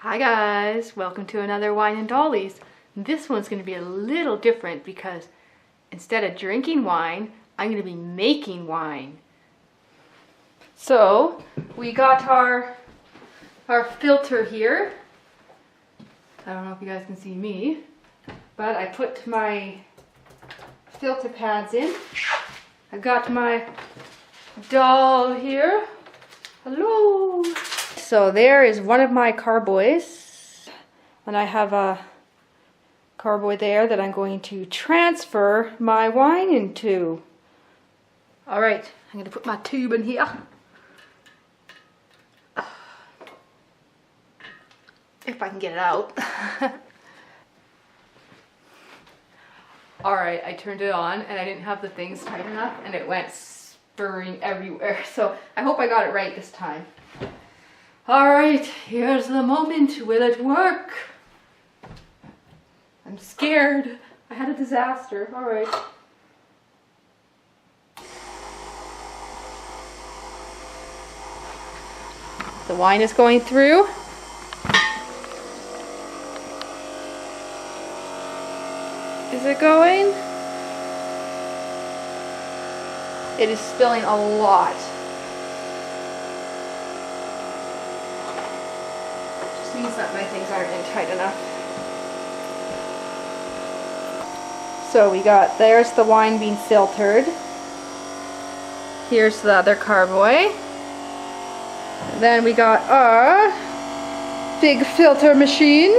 Hi guys, welcome to another Wine and Dollies. This one's going to be a little different because instead of drinking wine, I'm going to be making wine. So we got our filter here. I don't know if you guys can see me, but I put my filter pads in. I got my doll here. Hello. So there is one of my carboys, and I have a carboy there that I'm going to transfer my wine into. All right, I'm going to put my tube in here. If I can get it out. All right, I turned it on and I didn't have the things tight enough and it went spurring everywhere. So I hope I got it right this time. All right, here's the moment. Will it work? I'm scared. I had a disaster. All right. The wine is going through. Is it going? It is spilling a lot. Just means that my things aren't in tight enough. So we got, there's the wine being filtered. Here's the other carboy. And then we got our big filter machine.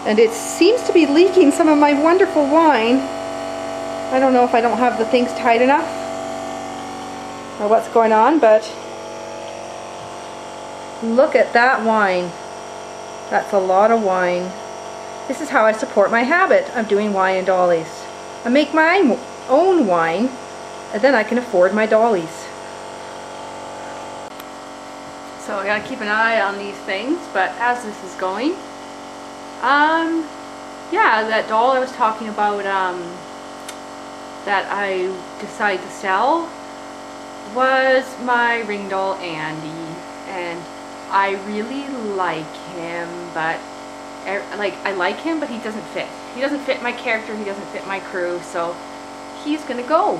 And it seems to be leaking some of my wonderful wine. I don't know if I don't have the things tight enough or what's going on, but look at that wine. That's a lot of wine. This is how I support my habit of doing wine and dollies. I make my own wine, and then I can afford my dollies. So I gotta keep an eye on these things, but as this is going, yeah, that doll I was talking about, that I decided to sell was my ring doll Andy, and I really like him, but I like him, but he doesn't fit. He doesn't fit my character, he doesn't fit my crew, so he's gonna go.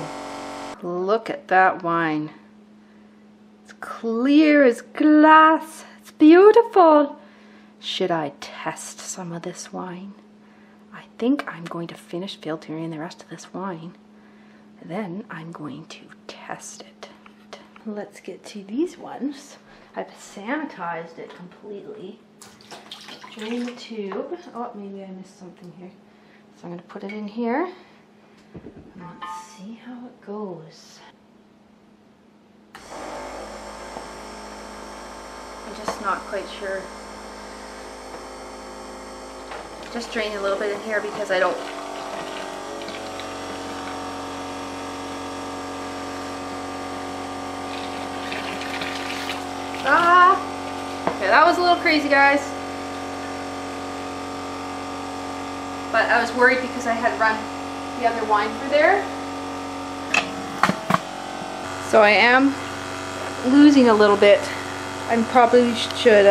Look at that wine. It's clear as glass. It's beautiful. Should I test some of this wine? I think I'm going to finish filtering the rest of this wine. Then I'm going to test it. Let's get to these ones. I've sanitized it completely. Drain the tube. Oh, maybe I missed something here. So I'm going to put it in here. And let's see how it goes. I'm just not quite sure. Just drain a little bit in here because I don't. Okay, that was a little crazy, guys. But I was worried because I had run the other wine through there. So I am losing a little bit. I probably should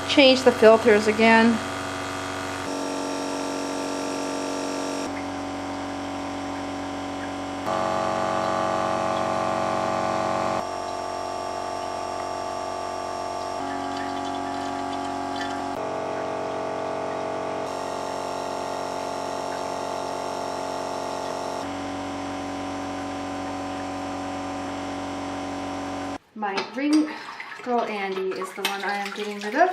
change the filters again. My ring girl Andy is the one I am getting rid of.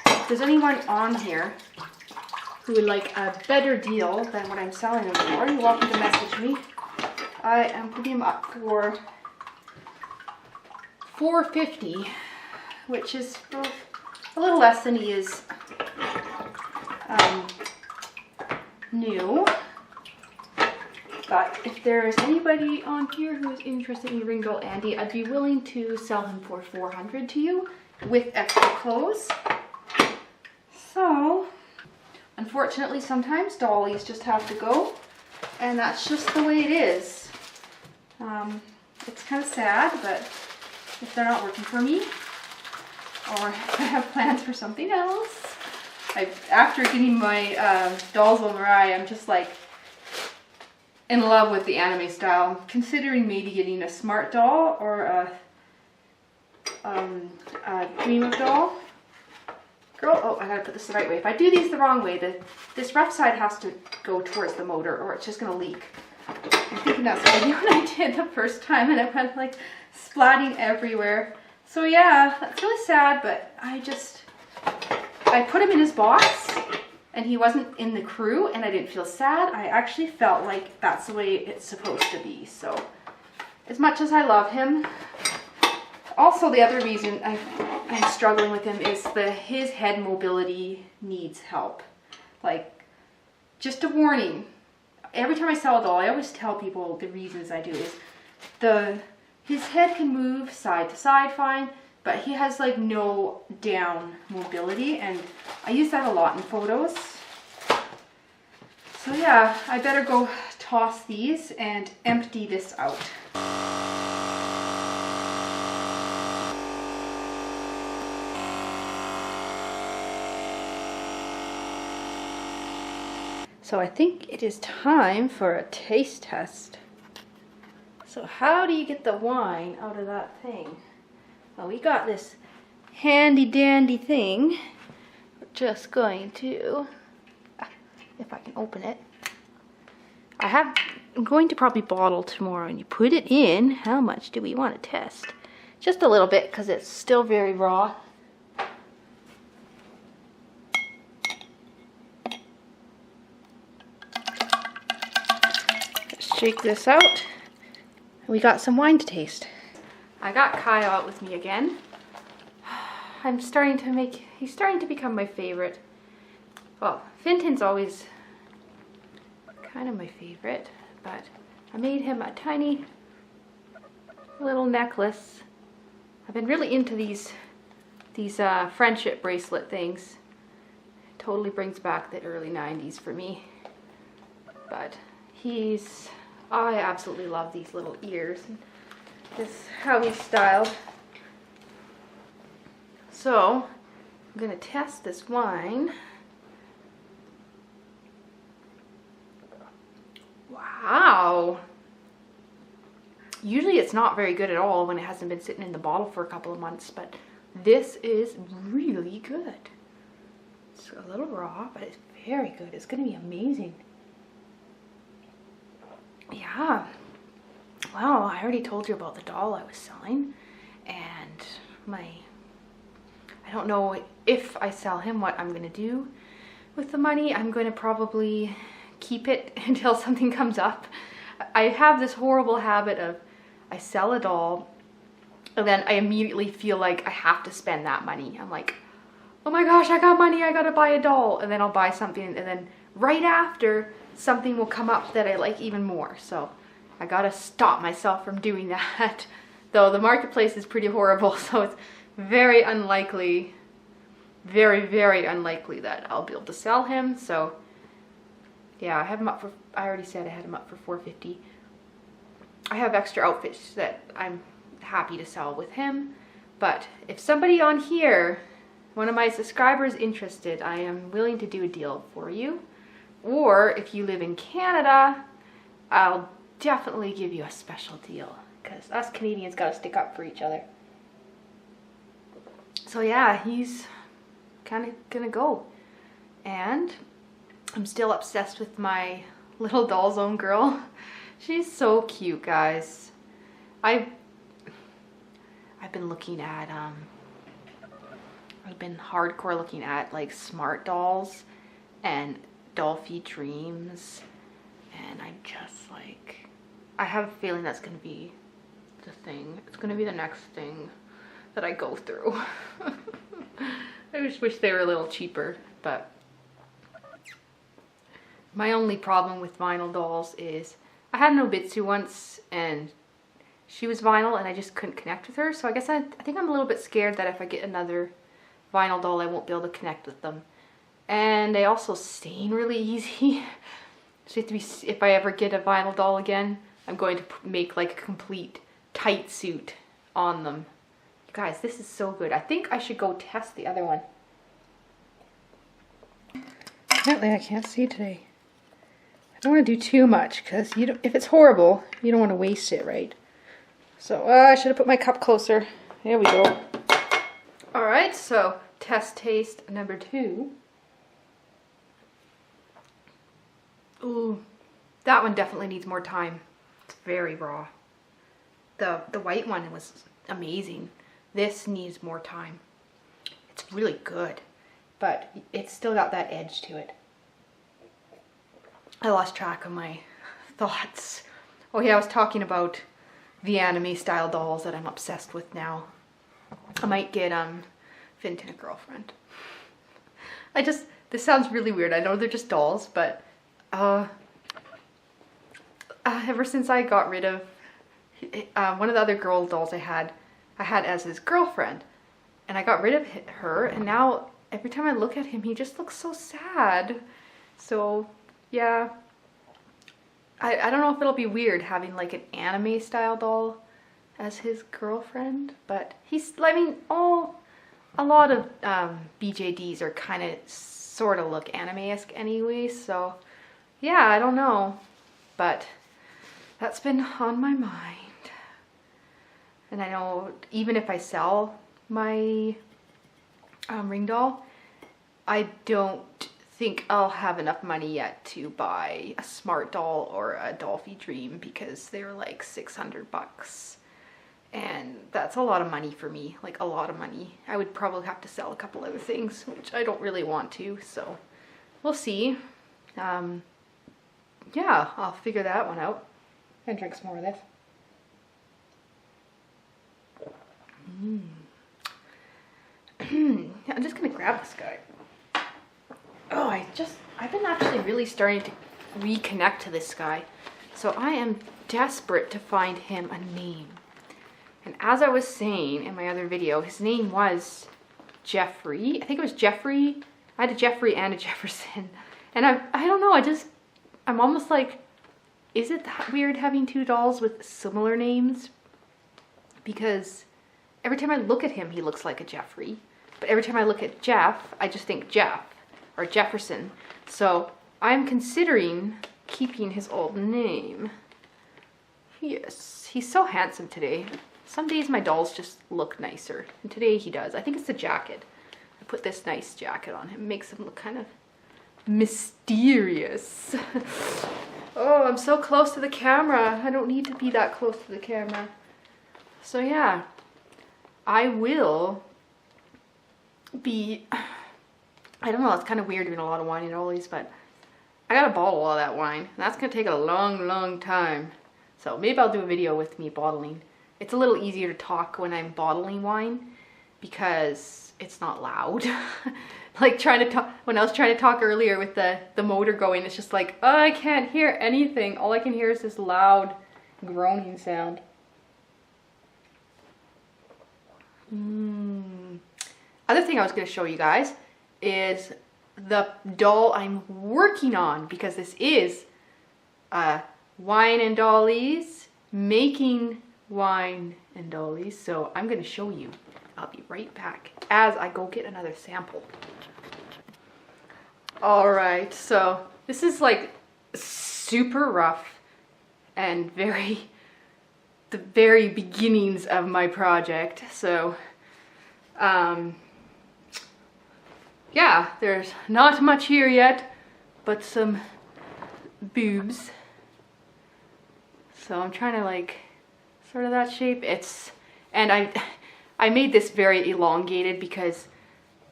If there's anyone on here who would like a better deal than what I'm selling them for, you're welcome to message me. I am putting him up for $4.50, which is a little less than he is new. But if there is anybody on here who is interested in ring doll Andy, I'd be willing to sell him for $400 to you with extra clothes. So, unfortunately, sometimes dollies just have to go, and that's just the way it is. It's kind of sad, but if they're not working for me, or I have plans for something else. After getting my dolls on Mariah, I'm just like in love with the anime style. I'm considering maybe getting a smart doll or a dream of doll. Girl, oh, I gotta put this the right way. If I do these the wrong way, this rough side has to go towards the motor or it's just gonna leak. I'm thinking that's what I did the first time and it went like splatting everywhere. So yeah, that's really sad, but I put him in his box and he wasn't in the crew and I didn't feel sad. I actually felt like that's the way it's supposed to be. So as much as I love him, also the other reason I'm struggling with him is his head mobility needs help. Like, just a warning. Every time I sell a doll, I always tell people the reasons I do is his head can move side to side fine, but he has like no down mobility, and I use that a lot in photos. So yeah, I better go toss these and empty this out. So I think it is time for a taste test. So how do you get the wine out of that thing? Well, we got this handy dandy thing. We're just going to, if I can open it. I'm going to probably bottle tomorrow, and you put it in. How much do we want to test? Just a little bit because it's still very raw. Shake this out. We got some wine to taste. I got Kyle out with me again. He's starting to become my favorite. Well, Finton's always kind of my favorite, but I made him a tiny little necklace. I've been really into these friendship bracelet things. It totally brings back the early 90s for me. But I absolutely love these little ears. This is how he's styled. So, I'm going to test this wine. Wow! Usually it's not very good at all when it hasn't been sitting in the bottle for a couple of months, but this is really good. It's a little raw, but it's very good. It's going to be amazing. Yeah. Wow, I already told you about the doll I was selling, and I don't know if I sell him what I'm going to do with the money. I'm going to probably keep it until something comes up. I have this horrible habit of I sell a doll and then I immediately feel like I have to spend that money. I'm like, oh my gosh, I got money, I gotta buy a doll. And then I'll buy something, and then right after something will come up that I like even more. So I gotta stop myself from doing that. Though the marketplace is pretty horrible, so it's very unlikely, very, very unlikely that I'll be able to sell him. So yeah, I have him up for, I already said I had him up for $450. I have extra outfits that I'm happy to sell with him. But if somebody on here, one of my subscribers interested, I am willing to do a deal for you. Or if you live in Canada, I'll definitely give you a special deal, because us Canadians gotta stick up for each other. So yeah, he's kind of gonna go. And I'm still obsessed with my little doll zone girl. She's so cute, guys. I've been looking at I've been hardcore looking at like smart dolls and Dolphy Dreams, and I'm just like, I have a feeling that's gonna be the thing. It's gonna be the next thing that I go through. I just wish they were a little cheaper, but my only problem with vinyl dolls is I had an Obitsu once and she was vinyl and I just couldn't connect with her. So I guess I think I'm a little bit scared that if I get another vinyl doll I won't be able to connect with them. And they also stain really easy. So you have to be, if I ever get a vinyl doll again, I'm going to make like a complete tight suit on them. Guys, this is so good. I think I should go test the other one. Apparently I can't see today. I don't want to do too much because if it's horrible, you don't want to waste it, right? So I should have put my cup closer. There we go. All right, so test taste number 2. Ooh, that one definitely needs more time. It's very raw. The white one was amazing. This needs more time. It's really good, but it's still got that edge to it. I lost track of my thoughts. Oh yeah, I was talking about the anime style dolls that I'm obsessed with now. I might get Fintan a girlfriend. This sounds really weird. I know they're just dolls, but ever since I got rid of one of the other girl dolls I had as his girlfriend, and I got rid of her, and now every time I look at him, he just looks so sad. So yeah, I don't know if it'll be weird having like an anime style doll as his girlfriend, but a lot of BJDs are kind of sort of look anime-esque anyway, so yeah, I don't know, but that's been on my mind. And I know even if I sell my ring doll, I don't think I'll have enough money yet to buy a smart doll or a Dolphy Dream because they're like $600. And that's a lot of money for me, like a lot of money. I would probably have to sell a couple other things, which I don't really want to, so we'll see. Yeah, I'll figure that one out. And drink some more of this. I'm just gonna grab this guy. Oh, I've been actually really starting to reconnect to this guy. So I am desperate to find him a name. And as I was saying in my other video, his name was Jeffrey. I think it was Jeffrey. I had a Jeffrey and a Jefferson. And I don't know, I'm almost like, is it that weird having 2 dolls with similar names? Because every time I look at him, he looks like a Jeffrey. But every time I look at Jeff, I just think Jeff or Jefferson. So I'm considering keeping his old name. Yes, he's so handsome today. Some days my dolls just look nicer, and today he does. I think it's the jacket. I put this nice jacket on him. It makes him look kind of mysterious. Oh, I'm so close to the camera. I don't need to be that close to the camera. So yeah, I will be, I don't know, it's kind of weird doing a lot of wine and ollies, but I gotta bottle all that wine, and that's gonna take a long time. So maybe I'll do a video with me bottling. It's a little easier to talk when I'm bottling wine because it's not loud. Like trying to talk, when I was trying to talk earlier with the motor going, it's just like, oh, I can't hear anything. All I can hear is this loud groaning sound. Other thing I was going to show you guys is the doll I'm working on, because this is wine and dollies, making wine and dollies. So I'm going to show you. I'll be right back as I go get another sample. All right, so this is like super rough and the very beginnings of my project. So yeah, there's not much here yet, but some boobs. So I'm trying to like sort of that shape. And I made this very elongated because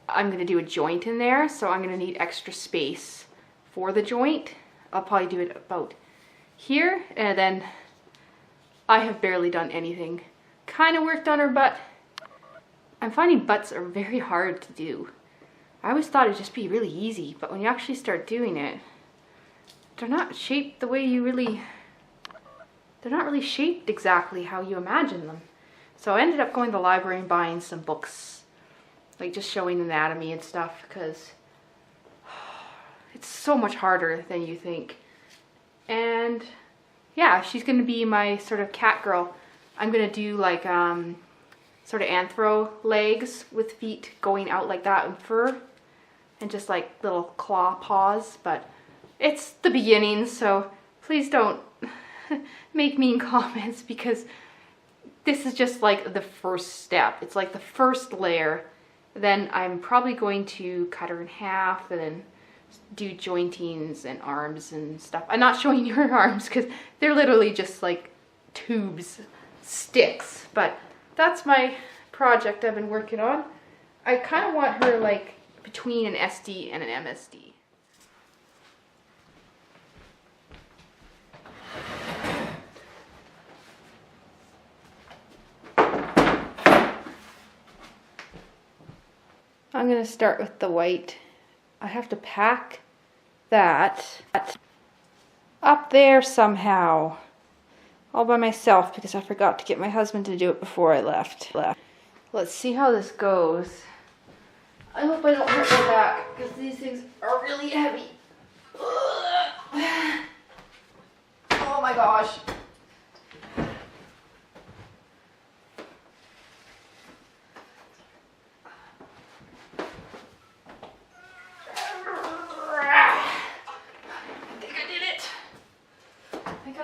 I'm gonna do a joint in there, so I'm gonna need extra space for the joint. I'll probably do it about here, and then I have barely done anything. Kind of worked on her butt. I'm finding butts are very hard to do. I always thought it'd just be really easy, but when you actually start doing it, they're not shaped the way they're not really shaped exactly how you imagine them. So I ended up going to the library and buying some books, like just showing anatomy and stuff, because it's so much harder than you think. And yeah, she's gonna be my sort of cat girl. I'm gonna do like sort of anthro legs with feet going out like that and fur and just like little claw paws, but it's the beginning, so please don't make mean comments because this is just like the first step. It's like the first layer. Then I'm probably going to cut her in half and then do jointings and arms and stuff. I'm not showing you her arms because they're literally just like tubes, sticks, but that's my project I've been working on. I kind of want her like between an SD and an MSD. I'm going to start with the white. I have to pack that up there somehow, all by myself because I forgot to get my husband to do it before I left. Let's see how this goes. I hope I don't hurt my back because these things are really heavy. Oh my gosh.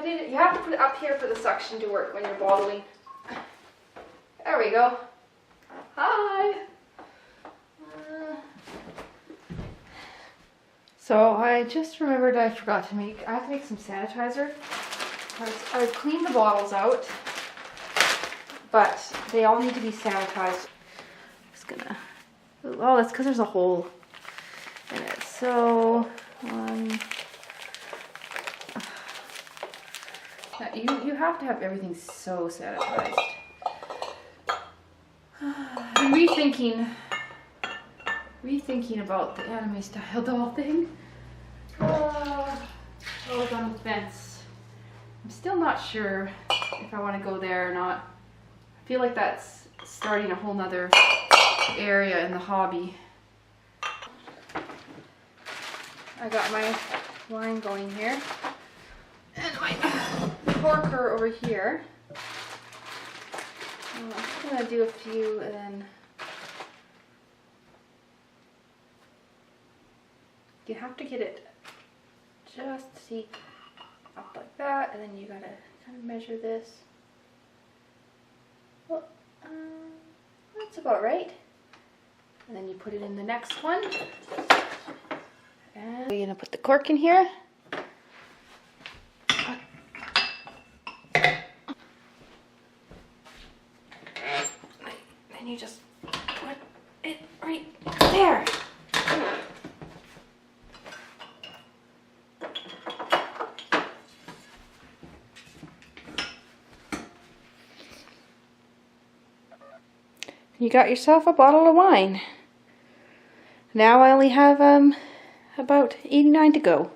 You have to put it up here for the suction to work when you're bottling. There we go. Hi. So I just remembered I forgot to make, I have to make some sanitizer. I've cleaned the bottles out, but they all need to be sanitized. Just gonna, oh, that's because there's a hole in it. So, you have to have everything so sanitized. I'm rethinking about the anime style doll thing. Oh, it's on the fence. I'm still not sure if I want to go there or not. I feel like that's starting a whole nother area in the hobby. I got my line going here. And my corker over here. I'm just gonna do a few and then you have to get it just see up like that, and then you gotta kind of measure this. Well, that's about right. And then you put it in the next one. And we're gonna put the cork in here. And you just put it right there. You got yourself a bottle of wine. Now I only have about 89 to go.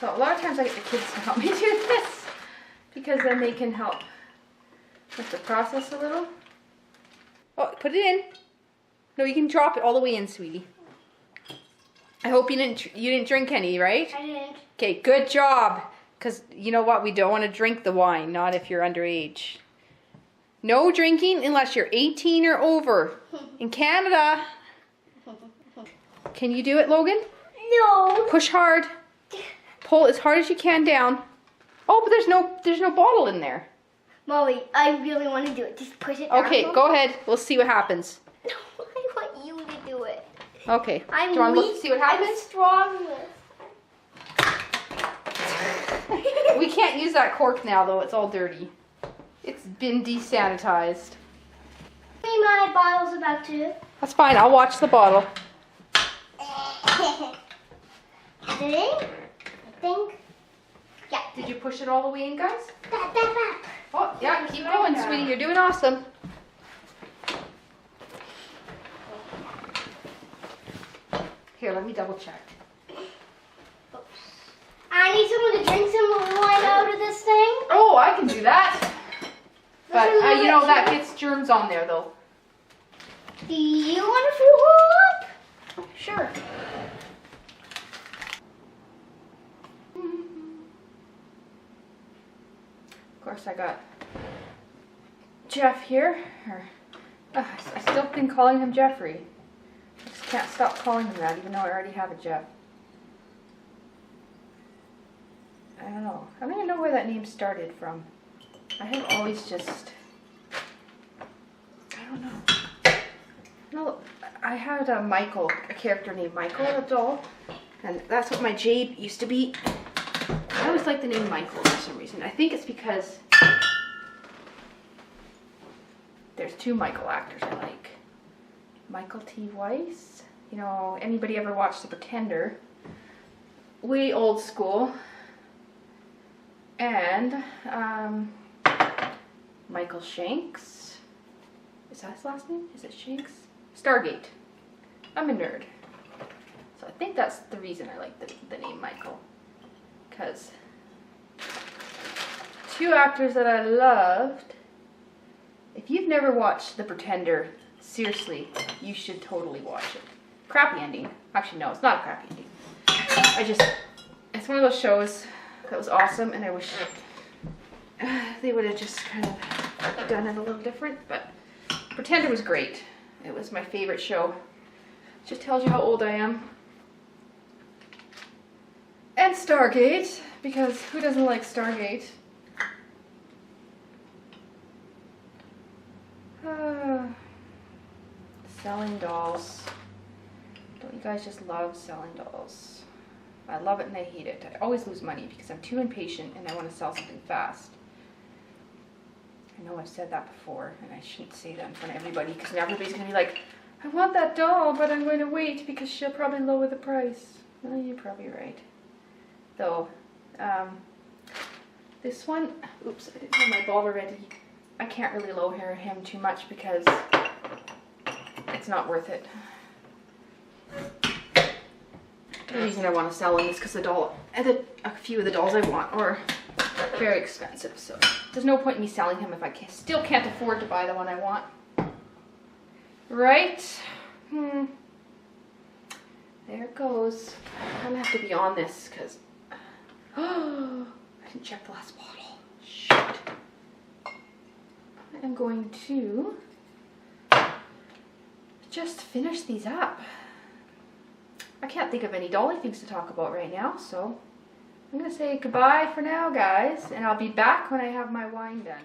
So a lot of times I get the kids to help me do this because then they can help with the process a little. Oh, put it in. No, you can drop it all the way in, sweetie. I hope you didn't drink any, right? I didn't. Okay, good job. Because you know what? We don't want to drink the wine, not if you're underage. No drinking unless you're 18 or over. In Canada. Can you do it, Logan? No. Push hard. Pull as hard as you can down. Oh, but there's no bottle in there. Molly, I really want to do it. Just push it down. Okay, go ahead. We'll see what happens. No, I want you to do it. Okay. Do I'm you want to weak. look see what happens? I'm strong. We can't use that cork now, though. It's all dirty. It's been desanitized. My bottle's about to. That's fine. I'll watch the bottle. Is it in? I think. Yeah. Did you push it all the way in, guys? That. Oh, yeah. Keep going, sweetie. You're doing awesome. Here, let me double check. I need someone to drink some wine out of this thing. Oh, I can do that. But, you know, that gets germs on there, though. Do you want to fill her up? Sure. Of course, I got Jeff here. I still been calling him Jeffrey. I just can't stop calling him that, even though I already have a Jeff. I don't know. I don't even know where that name started from. I have always just... I don't know. No, I had a Michael, a character named Michael, a doll. And that's what my Jade used to be. I always like the name Michael for some reason. I think it's because there's two Michael actors I like. Michael T. Weiss. You know, anybody ever watched The Pretender? Way old school. And Michael Shanks. Is that his last name? Is it Shanks? Stargate. I'm a nerd. So I think that's the reason I like the name Michael. Because two actors that I loved. If you've never watched The Pretender, seriously, you should totally watch it. Crappy ending. Actually, no, it's not a crappy ending. It's one of those shows that was awesome, and I wish they would have just kind of done it a little different, but Pretender was great. It was my favorite show. Just tells you how old I am. And Stargate, because who doesn't like Stargate? Selling dolls. Don't you guys just love selling dolls? I love it and I hate it. I always lose money because I'm too impatient and I want to sell something fast. I know I've said that before and I shouldn't say that in front of everybody because now everybody's going to be like, I want that doll, but I'm going to wait because she'll probably lower the price. Well, you're probably right. Though, this one, oops, I didn't have my ball ready. I can't really lower him too much because it's not worth it. The reason I want to sell him is because a few of the dolls I want are very expensive. So there's no point in me selling him if I still can't afford to buy the one I want. Right? There it goes. I'm going to have to be on this because... I didn't check the last bottle. Shit. I am going to just finish these up. I can't think of any dolly things to talk about right now, so I'm going to say goodbye for now, guys, and I'll be back when I have my wine done.